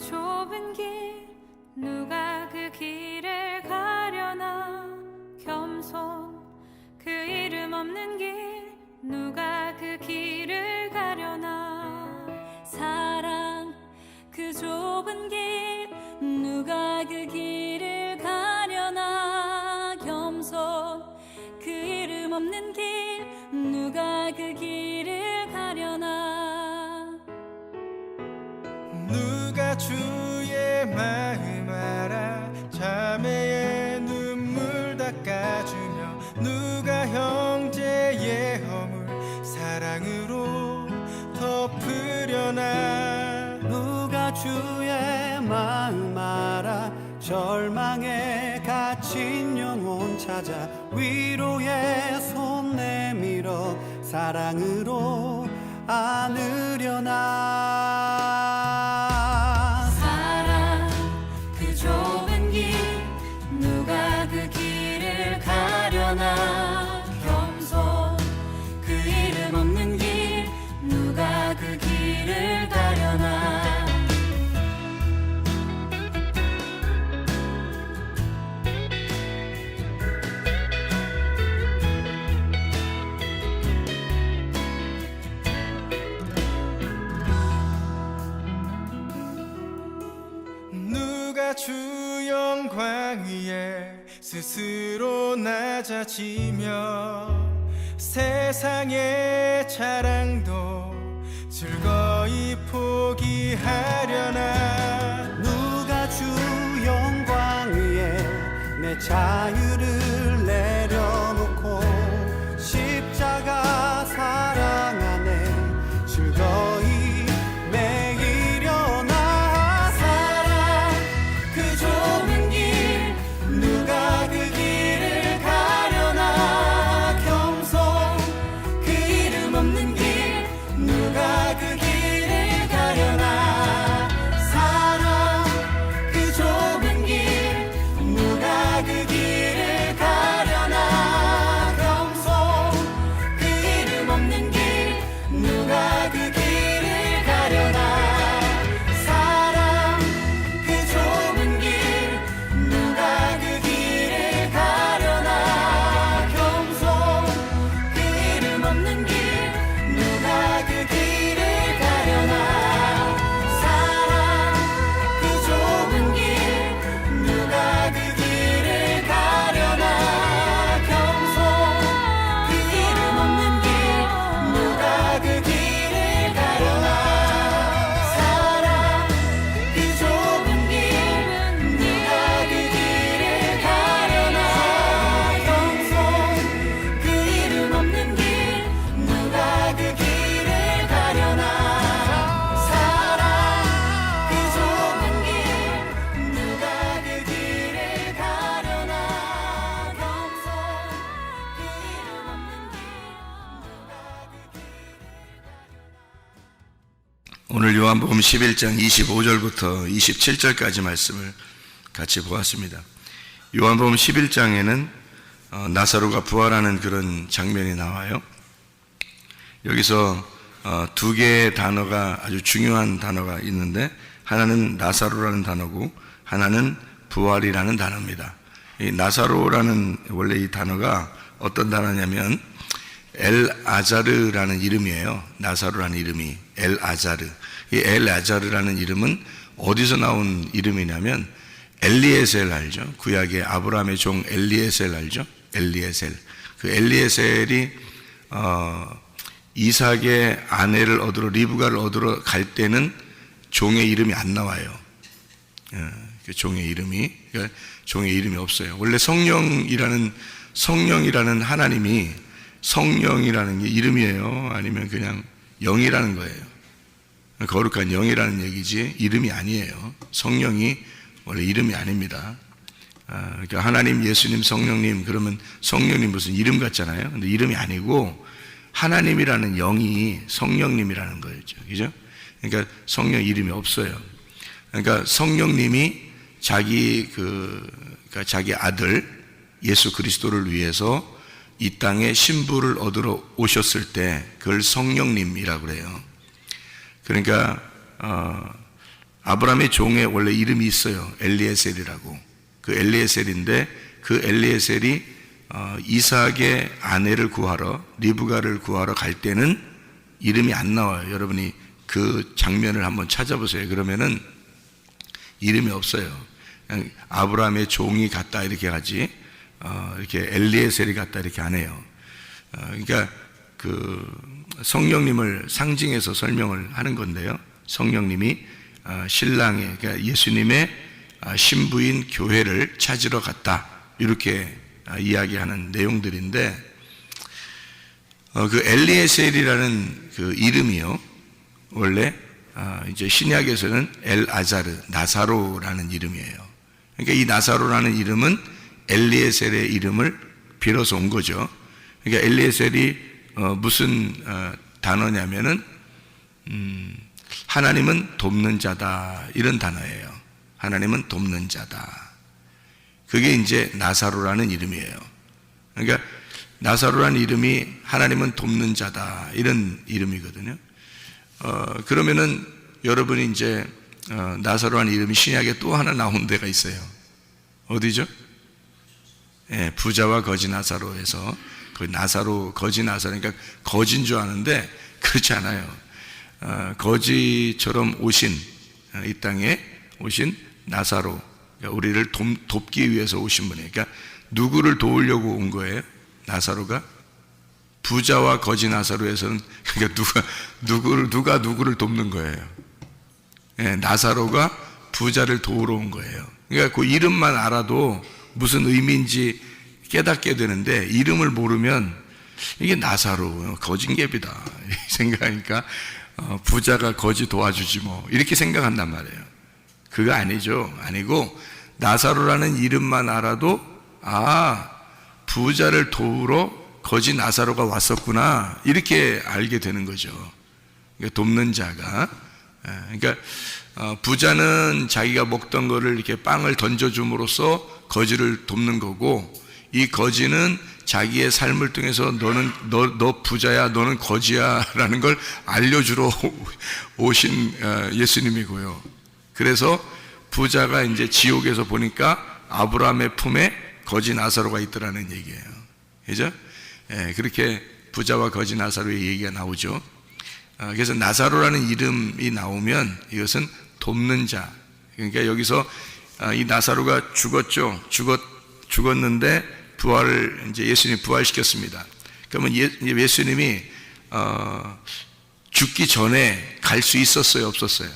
좁은 길 누가 그 길을 가려나 겸손 그 이름 없는 길 누가 그 길을 가려나 사랑 그 좁은 길 누가 그 길을 가려나 겸손 그 이름 없는 길 누가 그 길을 가려나 누가 주의 마음 알아 자매의 눈물 닦아주며 누가 형제의 허물 사랑으로 덮으려나 누가 주의 마음 알아 절망에 갇힌 영혼 찾아 위로의 손 내밀어 사랑으로 안으려나 사랑 그 좁은 길 누가 그 길을 가려나 겸손 그 이름 없는 길 누가 그 길을 가려나 누가 주 영광 위에 스스로 낮아지며 세상의 자랑도 즐거이 포기하려나 누가 주 영광 위에 내 자유를 내려놓고 십자가 사랑 안에 즐거이 매이려나 사랑 그 좁은 길 누가 그 길을 가려나 겸손 그 이름 없는 길 누가 그 길을 가려나 사랑 그 좁은 길 누가 그 길을 가려나 겸손 그 이름 없는 길 누가 그 길을 가려나 사랑 그 좁은 길 누가 그 길을 가려나 겸손 그 이름 없는 길 누가 그 길을 가려나 사랑 그 좁은 길 누가 그 길을 가려나 겸손 그 이름 없는 길 누가 그 길을 가려나 사랑 그 좁은 길 누가 그 길을 가려나 겸손 그 이름 없는 길 누가 그 길을 가려나 사랑 그 좁은 길 누가 그 길을 가려나 겸손 그 이름 없는 길 오늘 요한복음 11장 25절부터 27절까지 말씀을 같이 보았습니다. 요한복음 11장에는 나사로가 부활하는 그런 장면이 나와요. 여기서 두 개의 단어가 아주 중요한 단어가 있는데 하나는 나사로라는 단어고 하나는 부활이라는 단어입니다. 이 나사로라는 원래 이 단어가 어떤 단어냐면 엘아자르라는 이름이에요. 나사로라는 이름이 엘아자르. 이 엘아자르라는 이름은 어디서 나온 이름이냐면 엘리에셀 알죠? 구약의 아브라함의 종 엘리에셀 알죠? 엘리에셀. 그 엘리에셀이 이삭의 아내를 얻으러 리브가를 얻으러 갈 때는 종의 이름이 안 나와요. 그 종의 이름이 그러니까 종의 이름이 없어요. 원래 성령이라는 하나님이 성령이라는 게 이름이에요? 아니면 그냥 영이라는 거예요? 거룩한 영이라는 얘기지 이름이 아니에요. 성령이 원래 이름이 아닙니다. 그러니까 하나님, 예수님, 성령님 그러면 성령님 무슨 이름 같잖아요. 근데 이름이 아니고 하나님이라는 영이 성령님이라는 거였죠. 그죠? 그러니까 성령 이름이 없어요. 그러니까 성령님이 자기 아들 예수 그리스도를 위해서 이 땅에 신부를 얻으러 오셨을 때 그걸 성령님이라고 그래요. 그러니까 아브라함의 종에 원래 이름이 있어요. 엘리에셀이라고. 그 엘리에셀인데 그 엘리에셀이 이삭의 아내를 구하러, 리브가를 구하러 갈 때는 이름이 안 나와요. 여러분이 그 장면을 한번 찾아보세요. 그러면은 이름이 없어요. 그냥 아브라함의 종이 갔다 이렇게 하지, 이렇게 엘리에셀이 갔다 이렇게 안 해요. 그러니까 그 성령님을 상징해서 설명을 하는 건데요. 성령님이 신랑의, 그러니까 예수님의 신부인 교회를 찾으러 갔다, 이렇게 이야기하는 내용들인데, 그 엘리에셀이라는 그 이름이요, 원래 이제 신약에서는 엘아자르, 나사로라는 이름이에요. 그러니까 이 나사로라는 이름은 엘리에셀의 이름을 빌어서 온 거죠. 그러니까 엘리에셀이 무슨 단어냐면은 하나님은 돕는 자다, 이런 단어예요. 하나님은 돕는 자다. 그게 이제 나사로라는 이름이에요. 그러니까 나사로라는 이름이 하나님은 돕는 자다, 이런 이름이거든요. 그러면은 여러분이 이제 나사로라는 이름이 신약에 또 하나 나온 데가 있어요. 어디죠? 예, 부자와 거지 나사로에서 그 나사로, 거지 나사로, 그러니까 거지인 줄 아는데 그렇지 않아요. 거지처럼 오신, 이 땅에 오신 나사로, 그러니까 우리를 돕기 위해서 오신 분이에요. 그러니까 누구를 도우려고 온 거예요? 나사로가? 부자와 거지 나사로에서는, 그러니까 누가 누구를 돕는 거예요? 예, 나사로가 부자를 도우러 온 거예요. 그러니까 그 이름만 알아도 무슨 의미인지 깨닫게 되는데, 이름을 모르면 이게 나사로, 거진개비다 이렇게 생각하니까 부자가 거지 도와주지 뭐, 이렇게 생각한단 말이에요. 그거 아니죠. 아니고 나사로라는 이름만 알아도 부자를 도우러 거지 나사로가 왔었구나, 이렇게 알게 되는 거죠. 그러니까 돕는 자가, 그러니까 부자는 자기가 먹던 거를 이렇게 빵을 던져줌으로써 거지를 돕는 거고, 이 거지는 자기의 삶을 통해서 너 부자야, 너는 거지야 라는 걸 알려주러 오신 예수님이고요. 그래서 부자가 이제 지옥에서 보니까 아브라함의 품에 거지 나사로가 있더라는 얘기예요. 그죠? 예, 그렇게 부자와 거지 나사로의 얘기가 나오죠. 그래서 나사로라는 이름이 나오면 이것은 돕는 자. 그러니까 여기서 이 나사로가 죽었는데 부활을, 이제 예수님이 부활시켰습니다. 그러면 예수님이 죽기 전에 갈 수 있었어요, 없었어요?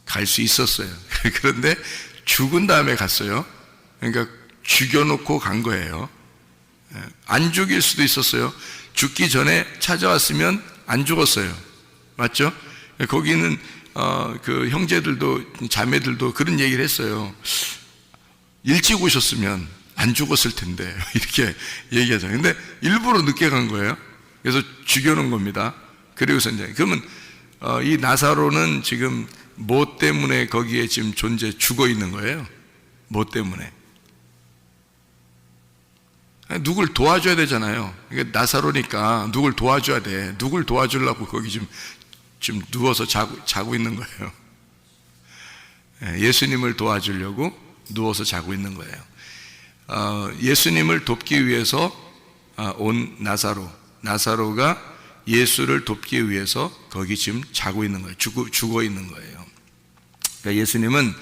갈 수 있었어요. 그런데 죽은 다음에 갔어요. 그러니까 죽여놓고 간 거예요. 안 죽일 수도 있었어요. 죽기 전에 찾아왔으면 안 죽었어요. 맞죠? 거기는 그 형제들도 자매들도 그런 얘기를 했어요. 일찍 오셨으면 안 죽었을 텐데, 이렇게 얘기하잖아요. 근데 일부러 늦게 간 거예요. 그래서 죽여놓은 겁니다. 그리고서 이제, 그러면 이 나사로는 지금 뭐 때문에 거기에 지금 죽어 있는 거예요? 뭐 때문에? 누굴 도와줘야 되잖아요. 그러니까 나사로니까 누굴 도와줘야 돼. 누굴 도와주려고 거기 지금 누워서 자고 있는 거예요. 예수님을 도와주려고 누워서 자고 있는 거예요. 예수님을 돕기 위해서 온 나사로가 예수를 돕기 위해서 거기 지금 자고 있는 거예요. 죽어 있는 거예요. 그러니까 예수님은,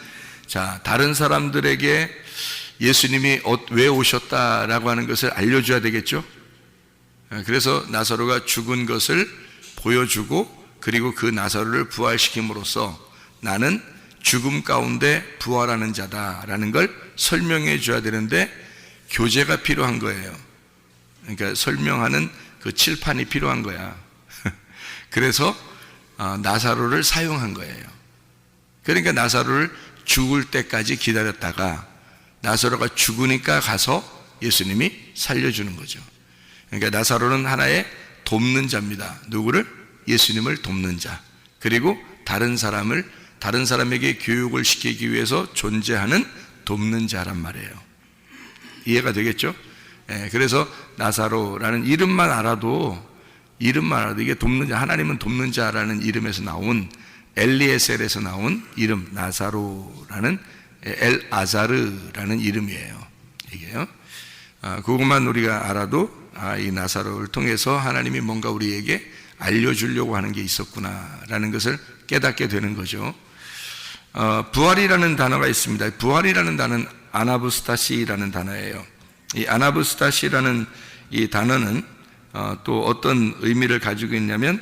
자, 다른 사람들에게 예수님이 왜 오셨다라고 하는 것을 알려줘야 되겠죠. 그래서 나사로가 죽은 것을 보여주고, 그리고 그 나사로를 부활시킴으로써 나는 죽음 가운데 부활하는 자다라는 걸 설명해 줘야 되는데, 교재가 필요한 거예요. 그러니까 설명하는 그 칠판이 필요한 거야. 그래서 나사로를 사용한 거예요. 그러니까 나사로를 죽을 때까지 기다렸다가 나사로가 죽으니까 가서 예수님이 살려주는 거죠. 그러니까 나사로는 하나의 돕는 자입니다. 누구를? 예수님을 돕는 자. 그리고 다른 사람에게 교육을 시키기 위해서 존재하는 돕는 자란 말이에요. 이해가 되겠죠? 그래서 나사로라는 이름만 알아도 이게 돕는 자, 하나님은 돕는 자라는 이름에서 나온 엘리에셀에서 나온 이름 나사로라는 엘 아자르라는 이름이에요. 이게요. 그것만 우리가 알아도 이 나사로를 통해서 하나님이 뭔가 우리에게 알려주려고 하는 게 있었구나라는 것을 깨닫게 되는 거죠. 부활이라는 단어가 있습니다. 부활이라는 단어는 아나부스타시라는 단어예요. 이 아나부스타시라는 이 단어는 또 어떤 의미를 가지고 있냐면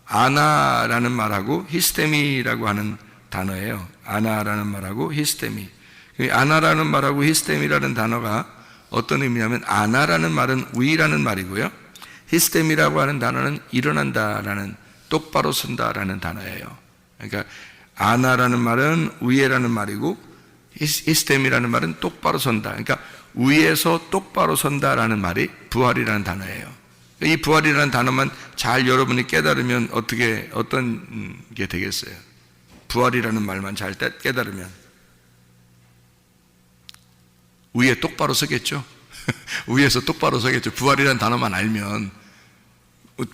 아나라는 말하고 히스테미라고 하는 단어예요. 아나라는 말하고 히스테미. 아나라는 말하고 히스테미라는 단어가 어떤 의미냐면 아나라는 말은 위라는 말이고요. 히스테미라고 하는 단어는 일어난다라는 똑바로 선다라는 단어예요. 그러니까 아나라는 말은 위에라는 말이고 히스테미라는 말은 똑바로 선다. 그러니까 위에서 똑바로 선다라는 말이 부활이라는 단어예요. 이 부활이라는 단어만 잘 여러분이 깨달으면 어떤 게 되겠어요? 부활이라는 말만 잘 깨달으면 위에 똑바로 서겠죠? 위에서 똑바로 서겠죠. 부활이라는 단어만 알면.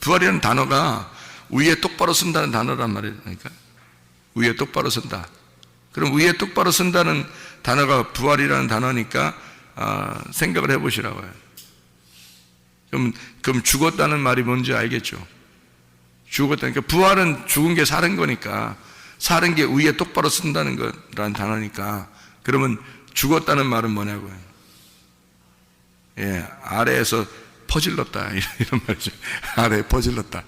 부활이라는 단어가 위에 똑바로 선다는 단어란 말이니까. 위에 똑바로 선다. 그럼 위에 똑바로 선다는 단어가 부활이라는 단어니까 생각을 해보시라고요. 그럼 죽었다는 말이 뭔지 알겠죠? 죽었다니까 부활은 죽은 게 사는 거니까 사는 게 위에 똑바로 쓴다는 거라는 단어니까 그러면 죽었다는 말은 뭐냐고요? 예, 아래에서 퍼질렀다 이런 말이죠. 아래에 퍼질렀다.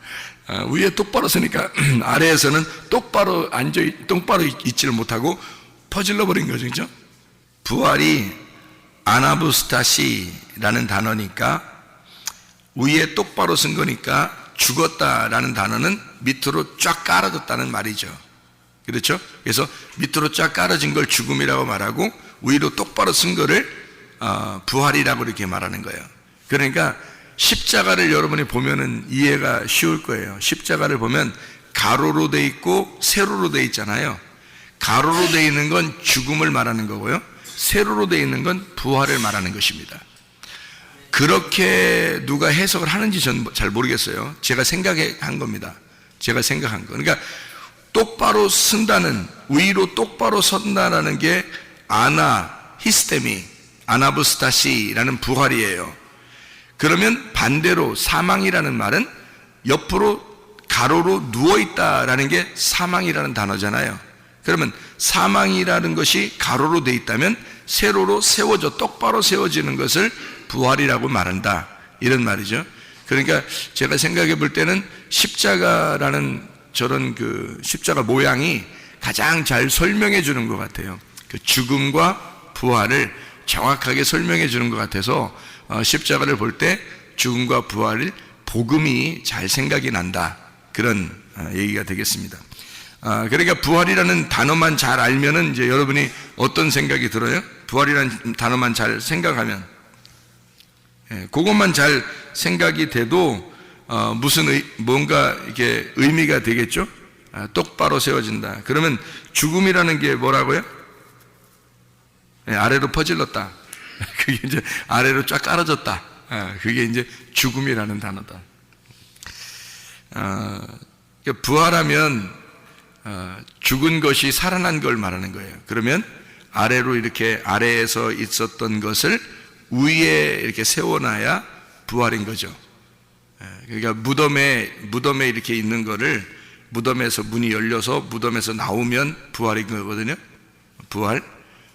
위에 똑바로 서니까 아래에서는 똑바로 있지를 못하고 퍼질러 버린 거죠, 그죠? 부활이 아나부스타시라는 단어니까 위에 똑바로 쓴 거니까 죽었다라는 단어는 밑으로 쫙 깔아졌다는 말이죠. 그렇죠? 그래서 밑으로 쫙 깔아진 걸 죽음이라고 말하고 위로 똑바로 쓴 거를 부활이라고 이렇게 말하는 거예요. 그러니까 십자가를 여러분이 보면은 이해가 쉬울 거예요. 십자가를 보면 가로로 돼 있고 세로로 돼 있잖아요. 가로로 돼 있는 건 죽음을 말하는 거고요. 세로로 돼 있는 건 부활을 말하는 것입니다. 그렇게 누가 해석을 하는지 저는 잘 모르겠어요. 제가 생각한 겁니다. 제가 생각한 거. 그러니까 똑바로 쓴다는, 위로 똑바로 선다라는 게 히스테미, 아나부스타시라는 부활이에요. 그러면 반대로 사망이라는 말은 옆으로 가로로 누워있다라는 게 사망이라는 단어잖아요. 그러면 사망이라는 것이 가로로 돼 있다면 세로로 세워져 똑바로 세워지는 것을 부활이라고 말한다, 이런 말이죠. 그러니까 제가 생각해 볼 때는 십자가라는 저런 십자가 모양이 가장 잘 설명해 주는 것 같아요. 그 죽음과 부활을 정확하게 설명해 주는 것 같아서 십자가를 볼 때 죽음과 부활을 복음이 잘 생각이 난다, 그런 얘기가 되겠습니다. 그러니까 부활이라는 단어만 잘 알면은 이제 여러분이 어떤 생각이 들어요? 부활이라는 단어만 잘 생각하면, 그것만 잘 생각이 돼도 뭔가 이렇게 의미가 되겠죠? 똑바로 세워진다. 그러면 죽음이라는 게 뭐라고요? 아래로 퍼질렀다. 그게 이제 아래로 쫙 깔아졌다. 그게 이제 죽음이라는 단어다. 부활하면 죽은 것이 살아난 걸 말하는 거예요. 그러면 아래로 이렇게 아래에서 있었던 것을 위에 이렇게 세워놔야 부활인 거죠. 그러니까 무덤에 이렇게 있는 거를 무덤에서 문이 열려서 무덤에서 나오면 부활인 거거든요. 부활.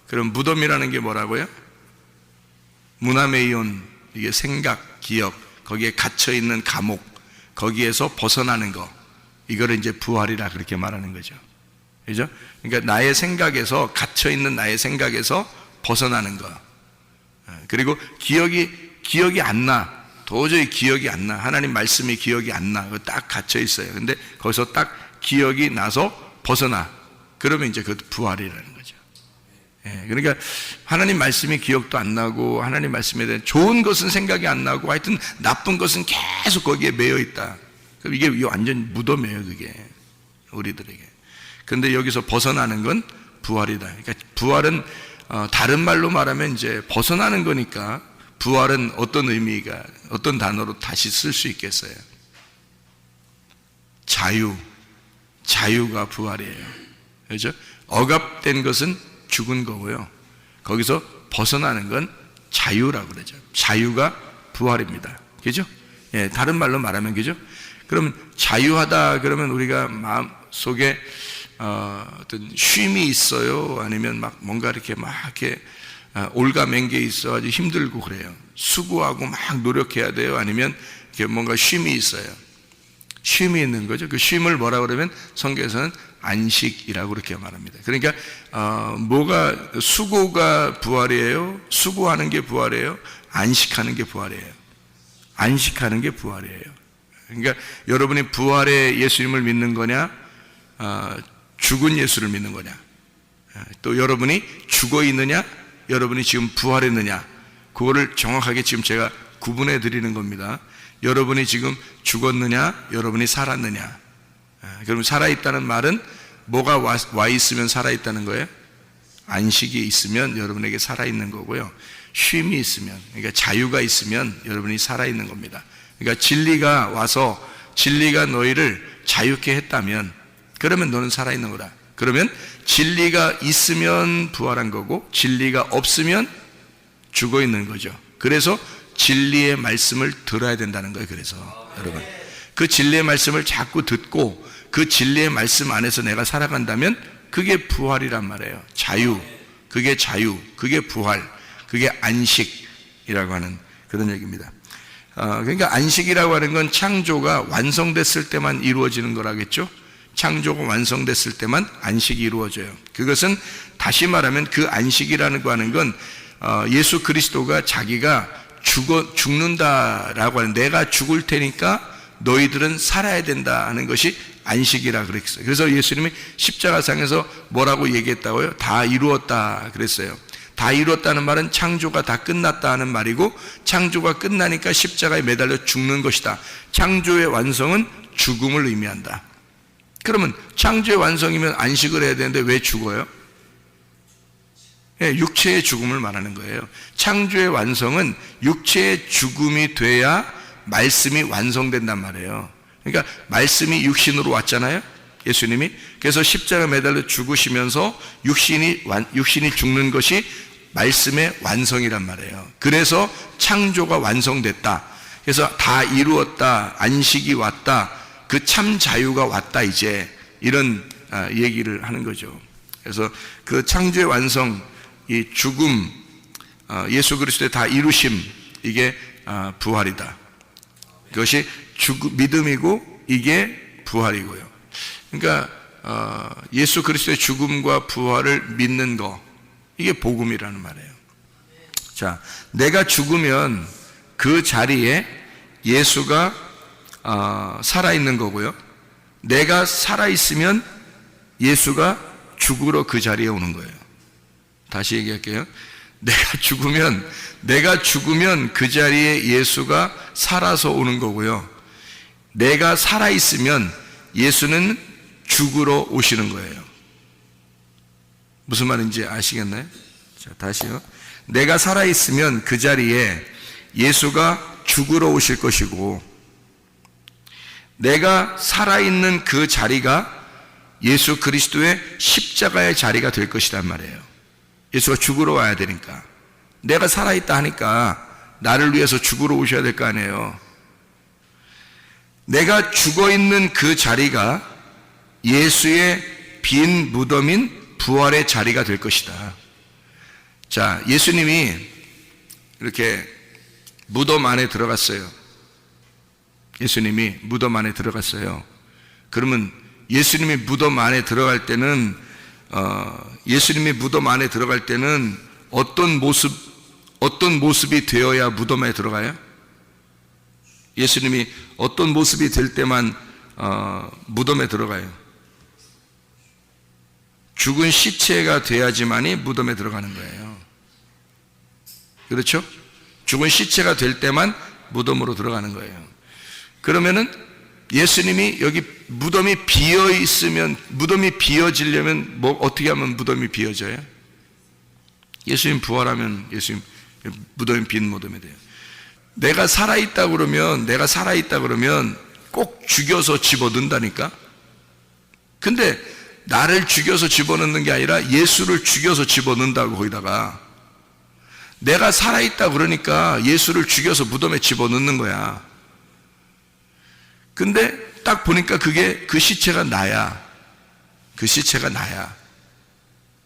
그럼 무덤이라는 게 뭐라고요? 무나메이온, 이게 생각, 기억, 거기에 갇혀 있는 감옥, 거기에서 벗어나는 거, 이거를 이제 부활이라 그렇게 말하는 거죠. 그죠? 그러니까 나의 생각에서, 갇혀 있는 나의 생각에서 벗어나는 거. 그리고 기억이 안 나. 도저히 기억이 안 나. 하나님 말씀이 기억이 안 나. 딱 갇혀 있어요. 근데 거기서 딱 기억이 나서 벗어나. 그러면 이제 그것도 부활이라는 거죠. 그러니까 하나님 말씀이 기억도 안 나고, 하나님 말씀에 대한 좋은 것은 생각이 안 나고, 하여튼 나쁜 것은 계속 거기에 매여 있다. 그럼 이게 완전 무덤이에요, 그게. 우리들에게. 그런데 여기서 벗어나는 건 부활이다. 그러니까 부활은 다른 말로 말하면 이제 벗어나는 거니까, 부활은 어떤 단어로 다시 쓸 수 있겠어요? 자유가 부활이에요. 그렇죠? 억압된 것은 죽은 거고요. 거기서 벗어나는 건 자유라고 그러죠. 자유가 부활입니다. 그죠? 예, 다른 말로 말하면 그죠? 그러면 자유하다 그러면 우리가 마음 속에 어떤 쉼이 있어요? 아니면 막 뭔가 이렇게 막 이렇게 올가맨 게 있어 아주 힘들고 그래요. 수고하고 막 노력해야 돼요? 아니면 이렇게 뭔가 쉼이 있어요? 쉼이 있는 거죠. 그 쉼을 뭐라 그러면 성경에서는 안식이라고 그렇게 말합니다. 그러니까 뭐가 수고가 부활이에요? 수고하는 게 부활이에요? 안식하는 게 부활이에요. 안식하는 게 부활이에요. 그러니까 여러분이 부활의 예수님을 믿는 거냐, 죽은 예수를 믿는 거냐, 또 여러분이 죽어 있느냐, 여러분이 지금 부활했느냐, 그거를 정확하게 지금 제가 구분해 드리는 겁니다. 여러분이 지금 죽었느냐, 여러분이 살았느냐. 그럼 살아있다는 말은 뭐가 와 있으면 살아있다는 거예요? 안식이 있으면 여러분에게 살아있는 거고요. 쉼이 있으면, 그러니까 자유가 있으면 여러분이 살아있는 겁니다. 그러니까 진리가 와서 진리가 너희를 자유케 했다면 그러면 너는 살아있는 거다. 그러면 진리가 있으면 부활한 거고 진리가 없으면 죽어 있는 거죠. 그래서 진리의 말씀을 들어야 된다는 거예요. 그래서 여러분 그 진리의 말씀을 자꾸 듣고 그 진리의 말씀 안에서 내가 살아간다면 그게 부활이란 말이에요. 자유, 그게 자유, 그게 부활, 그게 안식이라고 하는 그런 얘기입니다. 그러니까 안식이라고 하는 건 창조가 완성됐을 때만 이루어지는 거라겠죠. 창조가 완성됐을 때만 안식이 이루어져요. 그것은 다시 말하면 그 안식이라는 거 하는 건 예수 그리스도가 자기가 죽는다라고 하는, 내가 죽을 테니까 너희들은 살아야 된다 하는 것이 안식이라 그랬어요. 그래서 예수님이 십자가상에서 뭐라고 얘기했다고요? 다 이루었다 그랬어요. 다 이루었다는 말은 창조가 다 끝났다 하는 말이고, 창조가 끝나니까 십자가에 매달려 죽는 것이다. 창조의 완성은 죽음을 의미한다. 그러면 창조의 완성이면 안식을 해야 되는데 왜 죽어요? 육체의 죽음을 말하는 거예요. 창조의 완성은 육체의 죽음이 돼야 말씀이 완성된단 말이에요. 그러니까 말씀이 육신으로 왔잖아요, 예수님이. 그래서 십자가 매달려 죽으시면서 육신이 죽는 것이 말씀의 완성이란 말이에요. 그래서 창조가 완성됐다. 그래서 다 이루었다, 안식이 왔다, 그 참 자유가 왔다, 이제 이런 얘기를 하는 거죠. 그래서 그 창조의 완성, 이 죽음, 예수 그리스도의 다 이루심, 이게 부활이다. 그것이 믿음이고 이게 부활이고요. 그러니까 예수 그리스도의 죽음과 부활을 믿는 거, 이게 복음이라는 말이에요. 자, 내가 죽으면 그 자리에 예수가 살아있는 거고요. 내가 살아있으면 예수가 죽으러 그 자리에 오는 거예요. 다시 얘기할게요. 내가 죽으면 그 자리에 예수가 살아서 오는 거고요. 내가 살아있으면 예수는 죽으러 오시는 거예요. 무슨 말인지 아시겠나요? 자, 다시요. 내가 살아있으면 그 자리에 예수가 죽으러 오실 것이고, 내가 살아있는 그 자리가 예수 그리스도의 십자가의 자리가 될 것이란 말이에요. 예수가 죽으러 와야 되니까. 내가 살아있다 하니까 나를 위해서 죽으러 오셔야 될 거 아니에요. 내가 죽어있는 그 자리가 예수의 빈 무덤인 부활의 자리가 될 것이다. 자, 예수님이 이렇게 무덤 안에 들어갔어요. 예수님이 무덤 안에 들어갔어요. 그러면 예수님이 무덤 안에 들어갈 때는 예수님이 무덤 안에 들어갈 때는 어떤 모습이 되어야 무덤에 들어가요? 예수님이 어떤 모습이 될 때만 무덤에 들어가요? 죽은 시체가 돼야지만이 무덤에 들어가는 거예요. 그렇죠? 죽은 시체가 될 때만 무덤으로 들어가는 거예요. 그러면은 예수님이 여기 무덤이 비어 있으면, 무덤이 비어지려면 어떻게 하면 무덤이 비어져요? 예수님 부활하면 예수님 무덤이 빈 무덤이 돼요. 내가 살아있다 그러면 꼭 죽여서 집어넣는다니까? 근데 나를 죽여서 집어넣는 게 아니라 예수를 죽여서 집어넣는다고. 거기다가 내가 살아있다 그러니까 예수를 죽여서 무덤에 집어넣는 거야. 근데 딱 보니까 그 시체가 나야. 그 시체가 나야.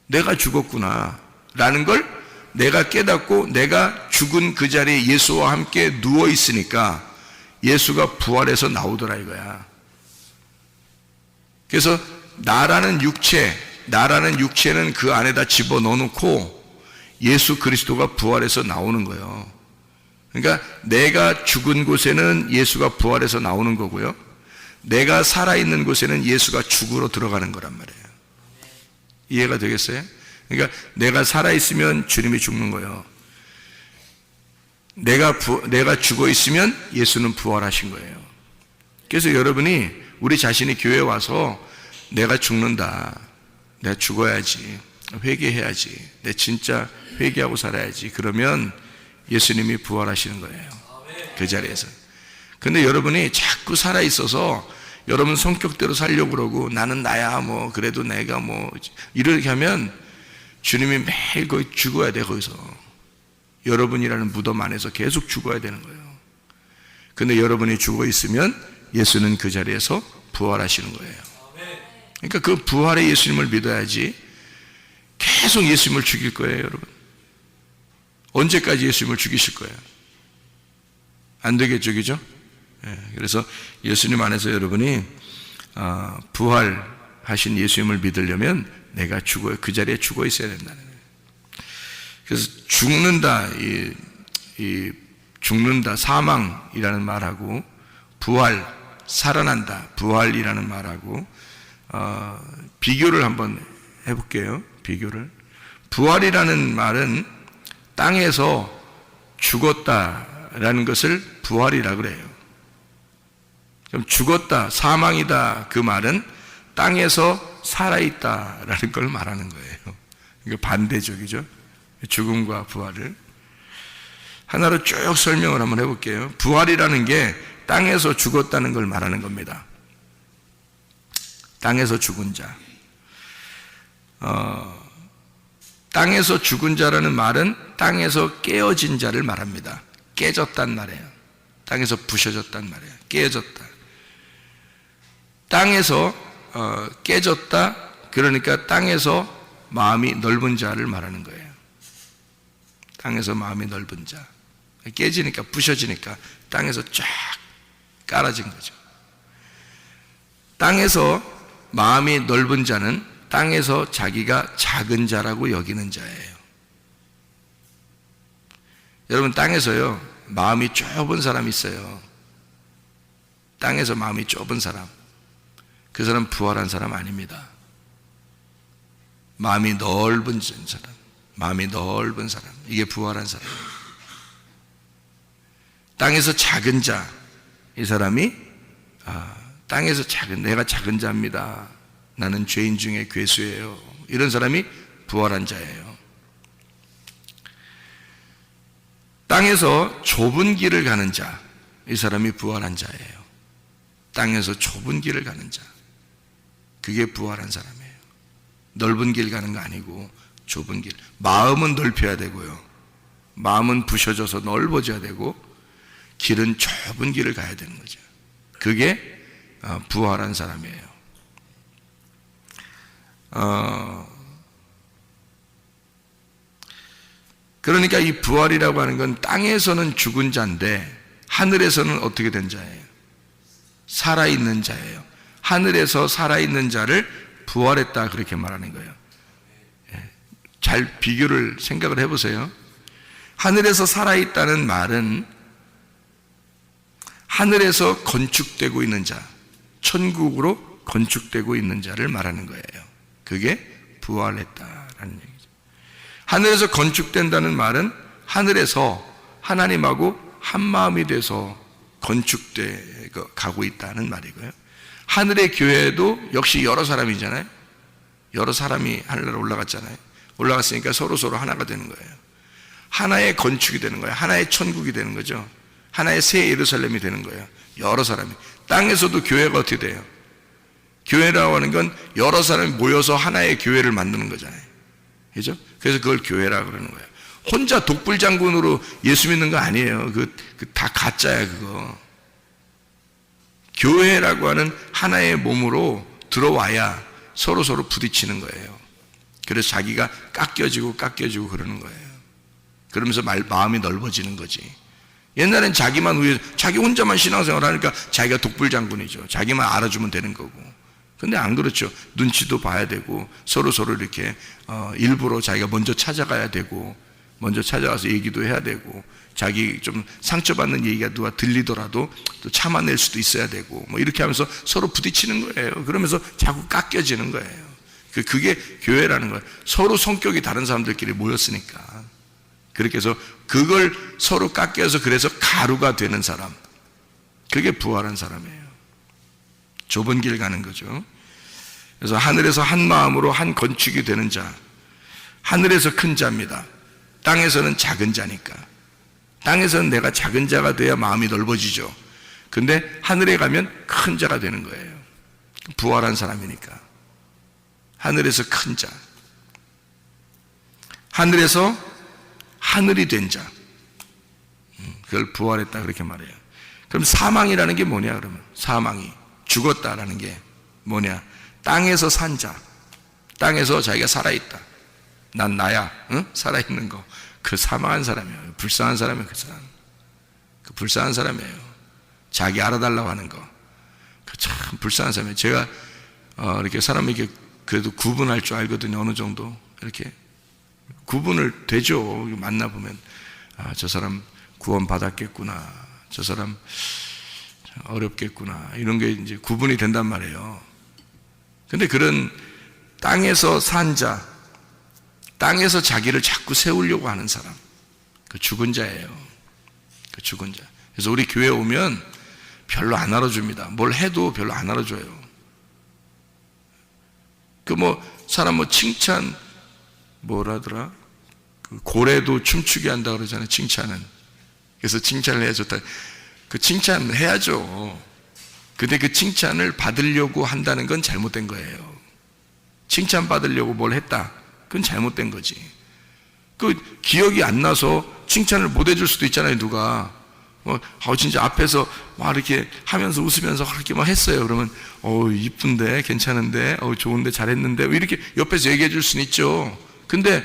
내가 죽었구나 라는 걸 내가 깨닫고, 내가 죽은 그 자리에 예수와 함께 누워 있으니까 예수가 부활해서 나오더라 이거야. 그래서 나라는 육체는 그 안에다 집어넣어 놓고 예수 그리스도가 부활해서 나오는 거예요. 그러니까 내가 죽은 곳에는 예수가 부활해서 나오는 거고요, 내가 살아있는 곳에는 예수가 죽으러 들어가는 거란 말이에요. 이해가 되겠어요? 그러니까 내가 살아있으면 주님이 죽는 거예요. 내가 죽어 있으면 예수는 부활하신 거예요. 그래서 여러분이, 우리 자신이 교회에 와서 내가 죽는다, 내가 죽어야지, 회개해야지, 내 진짜 회개하고 살아야지, 그러면 예수님이 부활하시는 거예요. 그 자리에서. 근데 여러분이 자꾸 살아있어서 여러분 성격대로 살려고 그러고, 나는 나야, 뭐 그래도 내가 뭐 이렇게 하면 주님이 매일 거기 죽어야 돼. 거기서 여러분이라는 무덤 안에서 계속 죽어야 되는 거예요. 근데 여러분이 죽어 있으면 예수는 그 자리에서 부활하시는 거예요. 그러니까 그 부활의 예수님을 믿어야지 계속 예수님을 죽일 거예요. 여러분, 언제까지 예수님을 죽이실 거예요? 안 되겠죠, 그죠? 그래서 예수님 안에서 여러분이 부활하신 예수님을 믿으려면 내가 그 자리에 죽어 있어야 된다는 거예요. 그래서 죽는다, 사망이라는 말하고, 부활, 살아난다, 부활이라는 말하고 비교를 한번 해볼게요. 비교를. 부활이라는 말은 땅에서 죽었다라는 것을 부활이라 그래요. 그럼 죽었다, 사망이다, 그 말은 땅에서 살아있다라는 걸 말하는 거예요. 이거 반대적이죠. 죽음과 부활을 하나로 쭉 설명을 한번 해볼게요. 부활이라는 게 땅에서 죽었다는 걸 말하는 겁니다. 땅에서 죽은 자. 땅에서 죽은 자라는 말은 땅에서 깨어진 자를 말합니다. 깨졌단 말이에요. 땅에서 부셔졌단 말이에요. 깨어졌다. 땅에서 깨졌다, 그러니까 땅에서 마음이 넓은 자를 말하는 거예요. 땅에서 마음이 넓은 자. 깨지니까, 부셔지니까 땅에서 쫙 깔아진 거죠. 땅에서 마음이 넓은 자는 땅에서 자기가 작은 자라고 여기는 자예요. 여러분, 땅에서요, 마음이 좁은 사람이 있어요. 땅에서 마음이 좁은 사람, 그 사람 부활한 사람 아닙니다. 마음이 넓은 사람, 마음이 넓은 사람, 이게 부활한 사람이에요. 땅에서 작은 자, 이 사람이 땅에서 내가 작은 자입니다, 나는 죄인 중에 괴수예요, 이런 사람이 부활한 자예요. 땅에서 좁은 길을 가는 자, 이 사람이 부활한 자예요. 땅에서 좁은 길을 가는 자, 그게 부활한 사람이에요. 넓은 길 가는 거 아니고 좁은 길. 마음은 넓혀야 되고요, 마음은 부셔져서 넓어져야 되고, 길은 좁은 길을 가야 되는 거죠. 그게 부활한 사람이에요. 그러니까 이 부활이라고 하는 건 땅에서는 죽은 자인데 하늘에서는 어떻게 된 자예요? 살아있는 자예요. 하늘에서 살아있는 자를 부활했다, 그렇게 말하는 거예요. 잘 비교를 생각을 해보세요. 하늘에서 살아있다는 말은 하늘에서 건축되고 있는 자, 천국으로 건축되고 있는 자를 말하는 거예요. 그게 부활했다라는 얘기죠. 하늘에서 건축된다는 말은 하늘에서 하나님하고 한 마음이 돼서 건축돼 가고 있다는 말이고요. 하늘의 교회도 역시 여러 사람이잖아요. 여러 사람이 하늘나라 올라갔잖아요. 올라갔으니까 서로 하나가 되는 거예요. 하나의 건축이 되는 거예요. 하나의 천국이 되는 거죠. 하나의 새 예루살렘이 되는 거예요. 여러 사람이. 땅에서도 교회가 어떻게 돼요? 교회라고 하는 건 여러 사람이 모여서 하나의 교회를 만드는 거잖아요. 그죠? 그래서 그걸 교회라고 그러는 거예요. 혼자 독불장군으로 예수 믿는 거 아니에요. 그 다 가짜야, 그거. 교회라고 하는 하나의 몸으로 들어와야 서로 부딪히는 거예요. 그래서 자기가 깎여지고 그러는 거예요. 그러면서 마음이 넓어지는 거지. 옛날엔 자기만 위해, 자기 혼자만 신앙생활 하니까 자기가 독불장군이죠. 자기만 알아주면 되는 거고. 근데 안 그렇죠. 눈치도 봐야 되고 서로 이렇게 일부러 자기가 먼저 찾아가야 되고, 먼저 찾아가서 얘기도 해야 되고, 자기 좀 상처받는 얘기가 누가 들리더라도 또 참아낼 수도 있어야 되고, 뭐 이렇게 하면서 서로 부딪히는 거예요. 그러면서 자꾸 깎여지는 거예요. 그게 교회라는 거예요. 서로 성격이 다른 사람들끼리 모였으니까. 그렇게 해서 그걸 서로 깎여서 그래서 가루가 되는 사람, 그게 부활한 사람이에요. 좁은 길 가는 거죠. 그래서 하늘에서 한 마음으로 한 건축이 되는 자, 하늘에서 큰 자입니다. 땅에서는 작은 자니까. 땅에서는 내가 작은 자가 돼야 마음이 넓어지죠. 근데 하늘에 가면 큰 자가 되는 거예요. 부활한 사람이니까. 하늘에서 큰 자, 하늘에서 하늘이 된 자, 그걸 부활했다 그렇게 말해요. 그럼 사망이라는 게 뭐냐? 그러면 사망이, 죽었다라는 게 뭐냐? 땅에서 산 자, 땅에서 자기가 살아있다. 난 나야, 응? 살아있는 거. 그 사망한 사람이에요. 불쌍한 사람이에요. 그 사람, 그 불쌍한 사람이에요. 자기 알아달라고 하는 거, 그 참 불쌍한 사람이에요. 제가 이렇게 사람에게 그래도 구분할 줄 알거든요. 어느 정도 이렇게 구분을 되죠. 만나보면 저 사람 구원 받았겠구나, 저 사람 어렵겠구나, 이런 게 이제 구분이 된단 말이에요. 근데 그런 땅에서 산 자, 땅에서 자기를 자꾸 세우려고 하는 사람, 그 죽은 자예요. 그 죽은 자. 그래서 우리 교회 오면 별로 안 알아줍니다. 뭘 해도 별로 안 알아줘요. 그 사람 칭찬 뭐라더라? 그 고래도 춤추게 한다 그러잖아요. 칭찬은. 그래서 칭찬을 해야 좋다. 그 칭찬 해야죠. 근데 그 칭찬을 받으려고 한다는 건 잘못된 거예요. 칭찬 받으려고 뭘 했다, 그건 잘못된 거지. 그 기억이 안 나서 칭찬을 못 해줄 수도 있잖아요. 누가 진짜 앞에서 막 이렇게 하면서 웃으면서 그렇게 막 했어요. 그러면 이쁜데, 괜찮은데, 좋은데, 잘했는데, 이렇게 옆에서 얘기해 줄 수는 있죠. 근데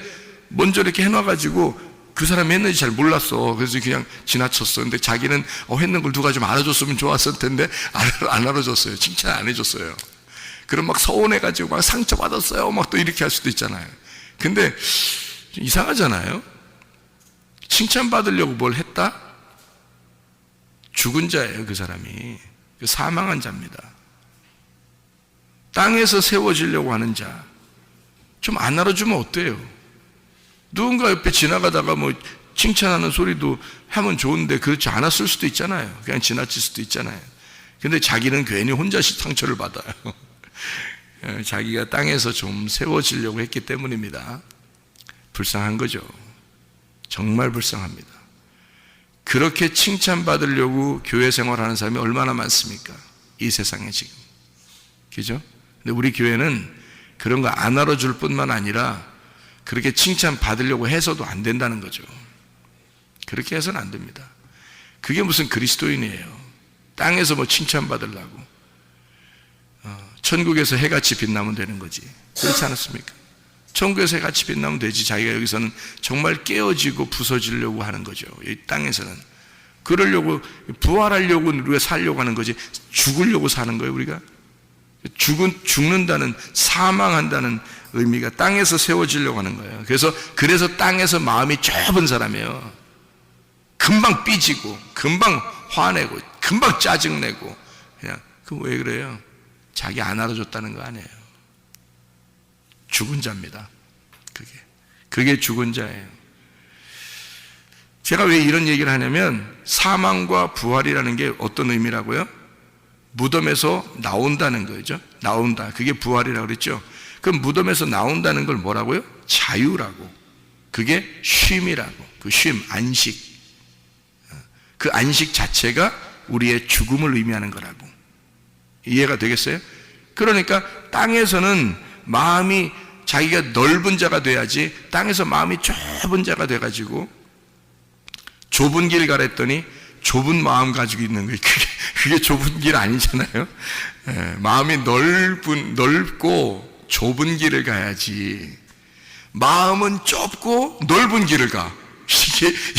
먼저 이렇게 해놔가지고 그 사람이 했는지 잘 몰랐어. 그래서 그냥 지나쳤어. 근데 자기는 했는 걸 누가 좀 알아줬으면 좋았을 텐데 안 알아줬어요. 칭찬 안 해줬어요. 그럼 막 서운해가지고 막 상처받았어요, 막 또 이렇게 할 수도 있잖아요. 근데 이상하잖아요. 칭찬받으려고 뭘 했다? 죽은 자예요. 그 사람이 사망한 자입니다. 땅에서 세워지려고 하는 자, 좀 안 알아주면 어때요? 누군가 옆에 지나가다가 칭찬하는 소리도 하면 좋은데 그렇지 않았을 수도 있잖아요. 그냥 지나칠 수도 있잖아요. 근데 자기는 괜히 혼자 상처를 받아요. 자기가 땅에서 좀 세워지려고 했기 때문입니다. 불쌍한 거죠. 정말 불쌍합니다. 그렇게 칭찬받으려고 교회 생활하는 사람이 얼마나 많습니까? 이 세상에 지금. 그죠? 근데 우리 교회는 그런 거 안 알아줄 뿐만 아니라 그렇게 칭찬받으려고 해서도 안 된다는 거죠. 그렇게 해서는 안 됩니다. 그게 무슨 그리스도인이에요. 땅에서 칭찬받으려고. 천국에서 해같이 빛나면 되는 거지. 그렇지 않았습니까? 천국에서 해같이 빛나면 되지. 자기가 여기서는 정말 깨어지고 부서지려고 하는 거죠. 이 땅에서는. 그러려고, 부활하려고 우리가 살려고 하는 거지. 죽으려고 사는 거예요, 우리가. 죽는다는, 사망한다는 의미가 땅에서 세워지려고 하는 거예요. 그래서 땅에서 마음이 좁은 사람이에요. 금방 삐지고, 금방 화내고, 금방 짜증내고, 그냥, 왜 그래요? 자기 안 알아줬다는 거 아니에요. 죽은 자입니다. 그게 죽은 자예요. 제가 왜 이런 얘기를 하냐면, 사망과 부활이라는 게 어떤 의미라고요? 무덤에서 나온다는 거죠. 나온다. 그게 부활이라고 그랬죠. 그럼 무덤에서 나온다는 걸 뭐라고요? 자유라고. 그게 쉼이라고. 그 쉼, 안식. 그 안식 자체가 우리의 죽음을 의미하는 거라고. 이해가 되겠어요? 그러니까 땅에서는 마음이 자기가 넓은 자가 돼야지, 땅에서 마음이 좁은 자가 돼가지고 좁은 길 가랬더니 좁은 마음 가지고 있는 거예요. 그게 좁은 길 아니잖아요. 마음이 넓고 좁은 길을 가야지. 마음은 좁고 넓은 길을 가.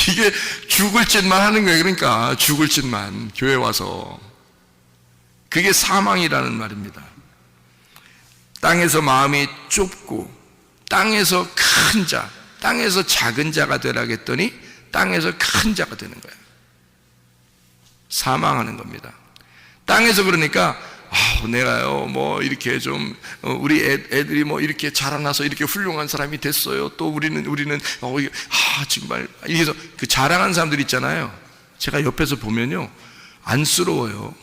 이게 죽을 짓만 하는 거예요. 그러니까 죽을 짓만 교회 와서. 그게 사망이라는 말입니다. 땅에서 마음이 좁고 땅에서 큰 자, 땅에서 작은 자가 되라겠더니 땅에서 큰 자가 되는 거예요. 사망하는 겁니다. 땅에서 그러니까 내가요 뭐 이렇게 좀 우리 애들이 뭐 이렇게 자라나서 이렇게 훌륭한 사람이 됐어요. 또 우리는 정말 이래서 그 자랑하는 사람들 있잖아요. 제가 옆에서 보면요 안쓰러워요.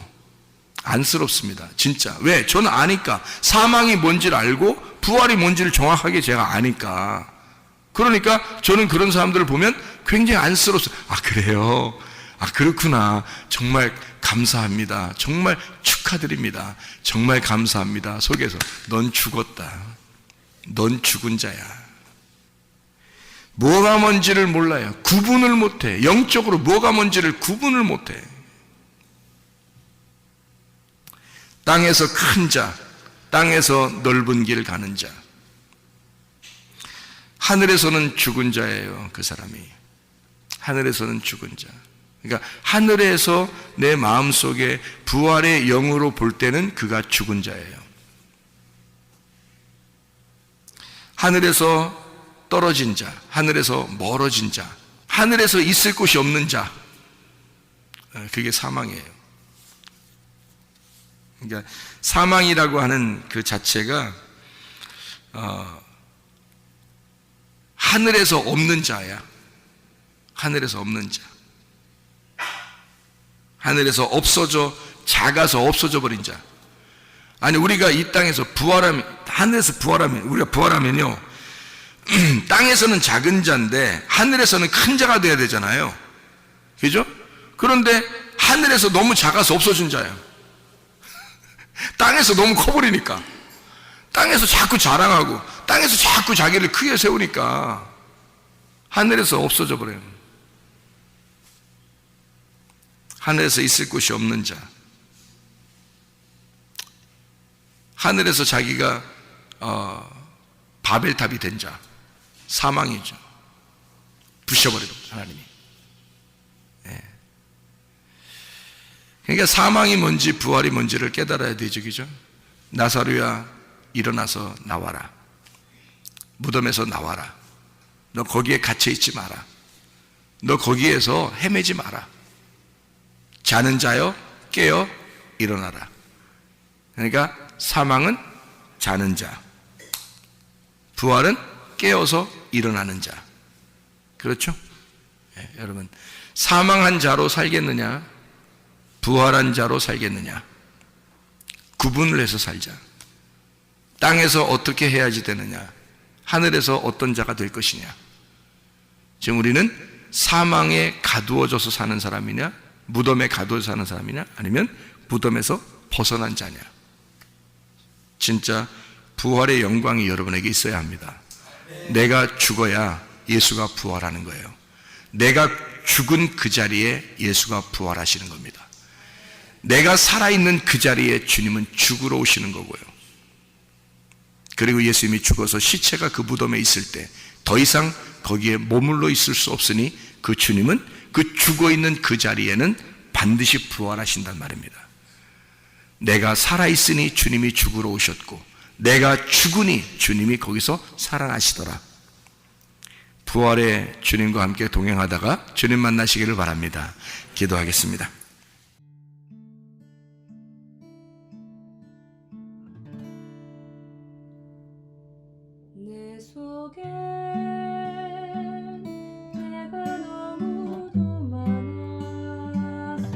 안쓰럽습니다. 진짜. 왜? 저는 아니까. 사망이 뭔지를 알고 부활이 뭔지를 정확하게 제가 아니까. 그러니까 저는 그런 사람들을 보면 굉장히 안쓰럽어요. 그래요? 그렇구나. 정말 감사합니다. 정말 축하드립니다. 정말 감사합니다. 속에서 넌 죽었다. 넌 죽은 자야. 뭐가 뭔지를 몰라요. 구분을 못해. 영적으로 뭐가 뭔지를 구분을 못해. 땅에서 큰 자, 땅에서 넓은 길 가는 자. 하늘에서는 죽은 자예요. 그 사람이. 하늘에서는 죽은 자. 그러니까 하늘에서 내 마음속에 부활의 영으로 볼 때는 그가 죽은 자예요. 하늘에서 떨어진 자, 하늘에서 멀어진 자, 하늘에서 있을 곳이 없는 자, 그게 사망이에요. 그러니까 사망이라고 하는 그 자체가 하늘에서 없는 자야. 하늘에서 없는 자. 하늘에서 없어져, 작아서 없어져 버린 자. 아니 우리가 이 땅에서 부활하면, 하늘에서 부활하면, 우리가 부활하면요 땅에서는 작은 자인데 하늘에서는 큰 자가 돼야 되잖아요. 그죠? 그런데 하늘에서 너무 작아서 없어진 자예요. 땅에서 너무 커버리니까, 땅에서 자꾸 자랑하고 땅에서 자꾸 자기를 크게 세우니까 하늘에서 없어져 버려요. 하늘에서 있을 곳이 없는 자, 하늘에서 자기가 바벨탑이 된 자, 사망이죠. 부셔버리는 하나님이. 그러니까 사망이 뭔지 부활이 뭔지를 깨달아야 되죠. 그죠? 나사로야 일어나서 나와라. 무덤에서 나와라. 너 거기에 갇혀 있지 마라. 너 거기에서 헤매지 마라. 자는 자여 깨어 일어나라. 그러니까 사망은 자는 자, 부활은 깨어서 일어나는 자. 그렇죠? 여러분, 사망한 자로 살겠느냐, 부활한 자로 살겠느냐, 구분을 해서 살자. 땅에서 어떻게 해야지 되느냐, 하늘에서 어떤 자가 될 것이냐. 지금 우리는 사망에 가두어져서 사는 사람이냐, 무덤에 가두어져 사는 사람이냐, 아니면 무덤에서 벗어난 자냐. 진짜 부활의 영광이 여러분에게 있어야 합니다. 내가 죽어야 예수가 부활하는 거예요. 내가 죽은 그 자리에 예수가 부활하시는 겁니다. 내가 살아있는 그 자리에 주님은 죽으러 오시는 거고요. 그리고 예수님이 죽어서 시체가 그 무덤에 있을 때 더 이상 거기에 머물러 있을 수 없으니 그 주님은 그 죽어있는 그 자리에는 반드시 부활하신단 말입니다. 내가 살아있으니 주님이 죽으러 오셨고, 내가 죽으니 주님이 거기서 살아나시더라. 부활의 주님과 함께 동행하다가 주님 만나시기를 바랍니다. 기도하겠습니다. 내 속에 내가 너무도 많아서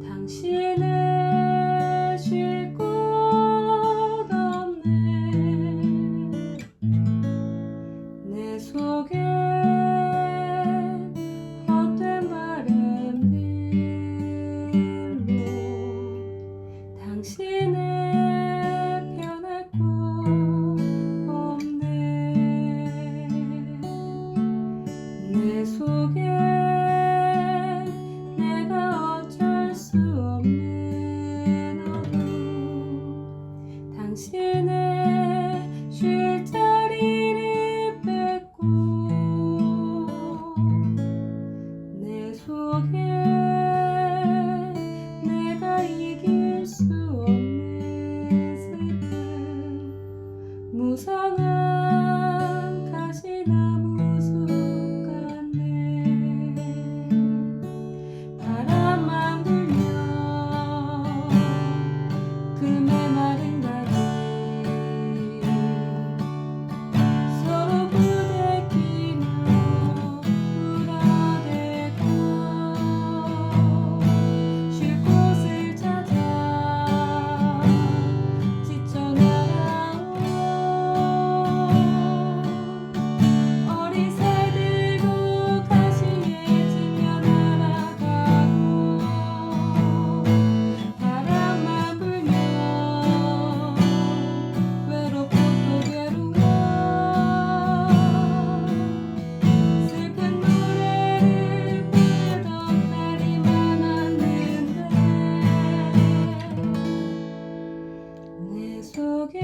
당신을 쉴 곳 없네. 내 속에 헛된 바람들로 당신을 당신의 쉴 자리를 뺏고 내 속에 내가 이길 수 없는 슬픔 무성한 가시나무 숲 같네 바람만 불면 그 메마른 다리 서로 부대끼며 울어대고 쉴 곳을 찾아 지쳐 날아온 어리새 들고 가시에 지며 날아가고 바람만 불면 외롭고 또 괴로워 슬픈 노래를 부르던 날이 많았는데 내 속에